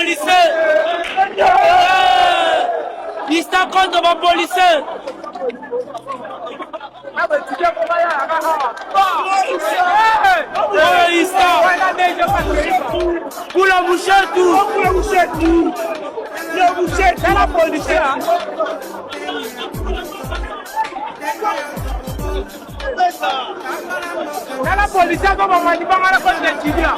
policiers. Ista contre ma policiers. Pour la boucher tout. La boucher, c'est la policier. La policier, comme on m'a dit, pas mal à cause des Tibia.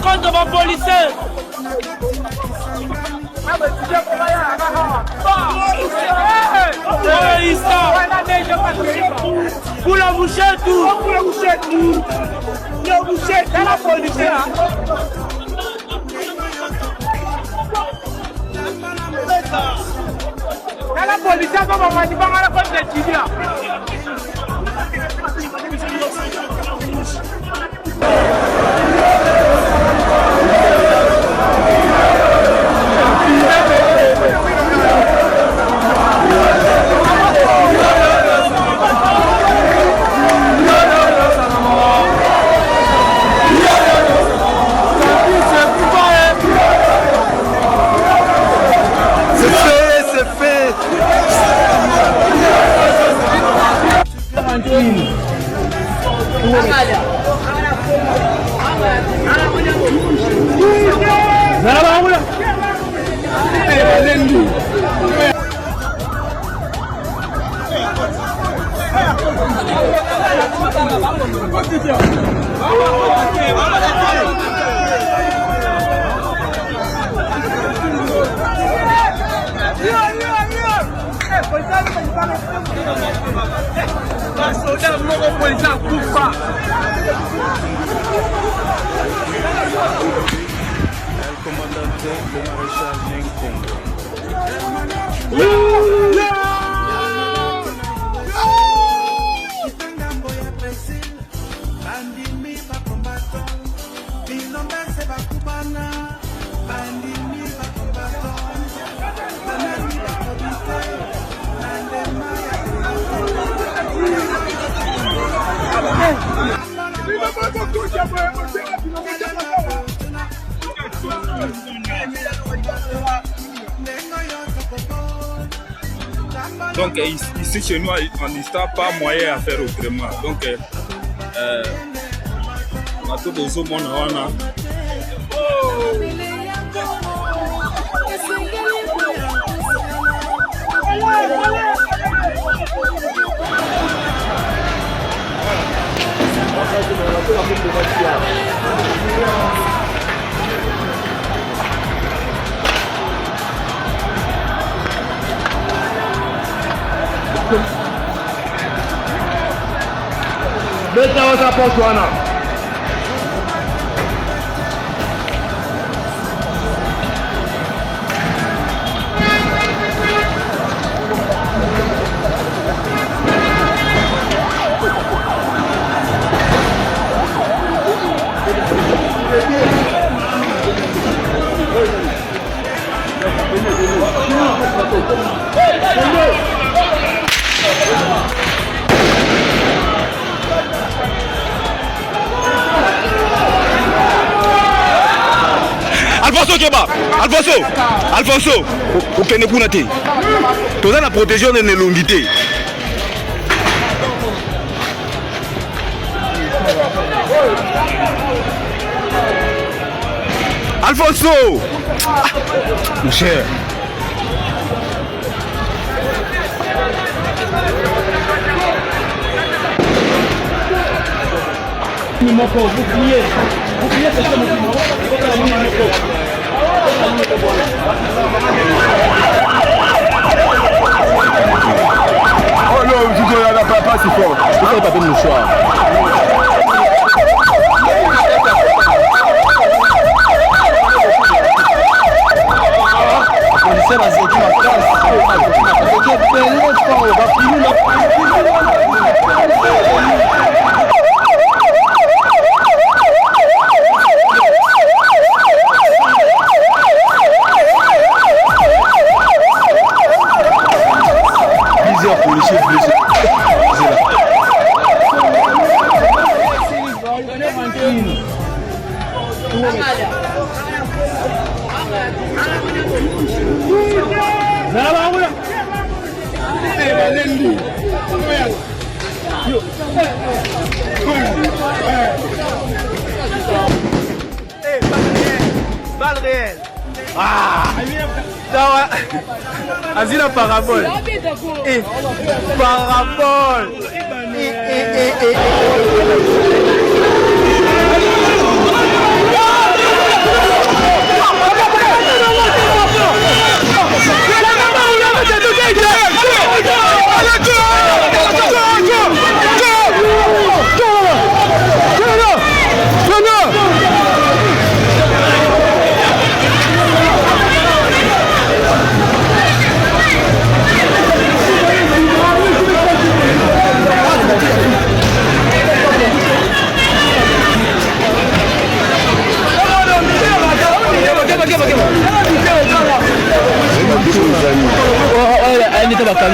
contre ma policier. Pour la boucher tout. Pour la boucher tout. La boucher, c'est la policier. La policier, comme on m'a dit, pas mal à cause des Tibia. El comandante de Maréchal Nkongo. Donc ici chez nous, on n'a pas moyen à faire autrement. Donc, on a tout de ce monde. On a... Beta outra portuana. Alfonso Keba, Alfonso, okende kuna te. Toza na protection de nelongi te. Alfonso, mon cher. Oh non, je ne pas si fort. Il faut taper le mouchoir. Vas-y la parabole. Et parabole.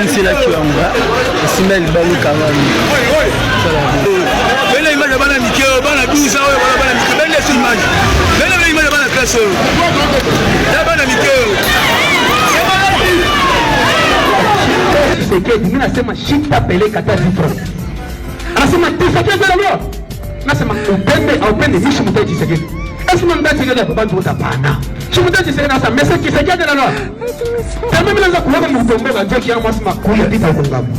C'est là qui va Simel Balou Kamani. Mais là il m'a demandé Mickey, bana 12 ans, bana Mickey, ben laisse image. Mais là il m'a demandé classe. Là bana Mickey. C'est que mimi nasema shita pele kata zifro. Anasema tisake za leo. Nasema upende mishi mtaji tisake. Asema mtaji tisake kwa bantu utapana. Chumuta tisake nasa message tisake de la loi. Tellement mimi naanza kuona mtombe wa joki yangu asema kuya pita kongamu.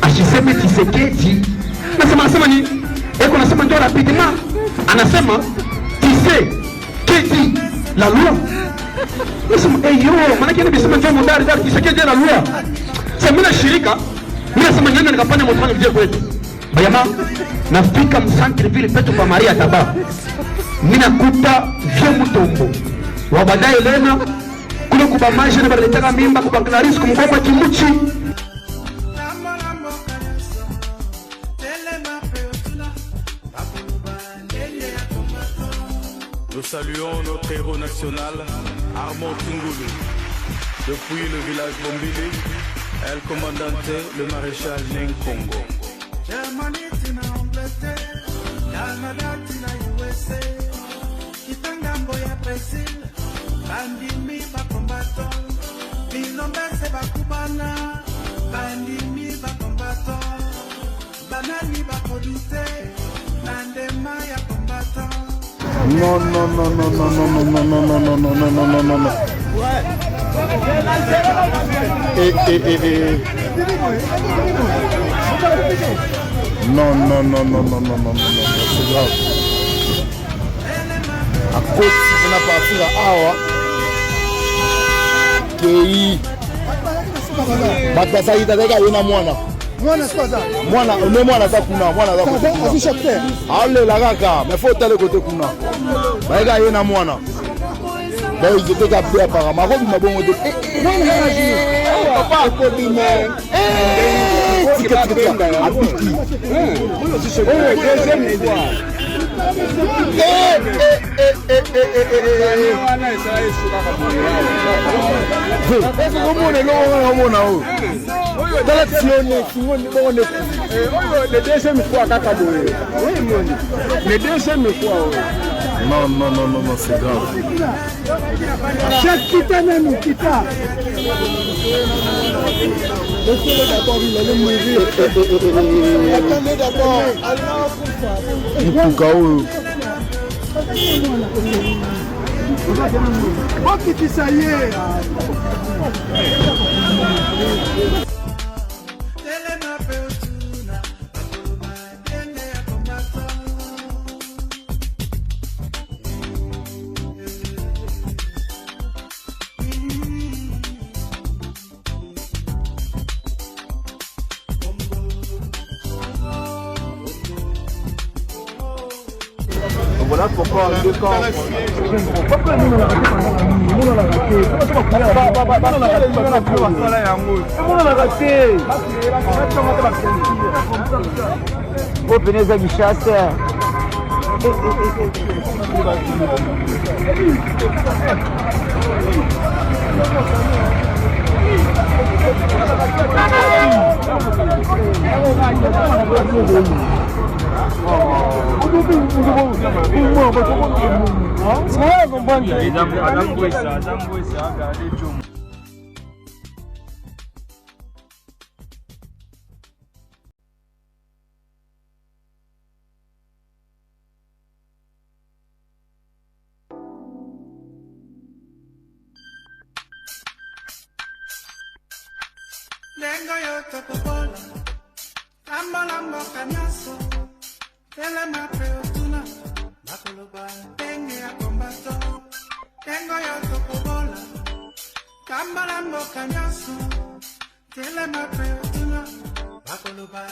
Ashiseme Tshisekedi. Nasema ni eko nasema ndio rapidement. Anasema Tshisekedi la loi. Nasema maana yake ni bisema ndio mudari za Tshisekedi la loi. Sasa mimi na shirika mimi nasema nyanga nikafanya mtofanya vile kwetu. Bayama nafika msantre vile petu kwa Maria Taba. Mimi nakuta vyo mtombo. Wabadaye lena kule kubamaje na baletaka mimba kwa Clarice kumgoma kimuchi. Nous saluons notre héros national, Armand Tungulu. Depuis le village Bombili, El Commandante, le maréchal Neng Congo. Bandimi ba combattant, Bilombese ba kubana, bandimi ba combattant, banani ba produite, nandema ya combattant. Non. Non, c'est grave. À cause de la partie là, KI Batasa ita deka yena mwana. Mwana squaza. Mwana, ne mwana za kuna, mwana za kuna. Asi chapter. Ale la kaka, mais faut tele côté kuna. Deka yena mwana. Bah ils étaient captés apparemment. Ko bima bongo de. Non non, papa ko bima. Non, non, non, non, non, c'est grave. Chaque quitte même, quitte. Laissez-le d'abord, il allait mourir. Attendez d'abord. Bon, qui ça y est. Voilà pourquoi deux camps. Pourquoi nous on a raté. Lengo yote kubola, lambo kanyaso, tele mape otuna, makoloba, penge ya kombato. Lengo yote kubola, lambo kanyaso, tele mape otuna, makoloba,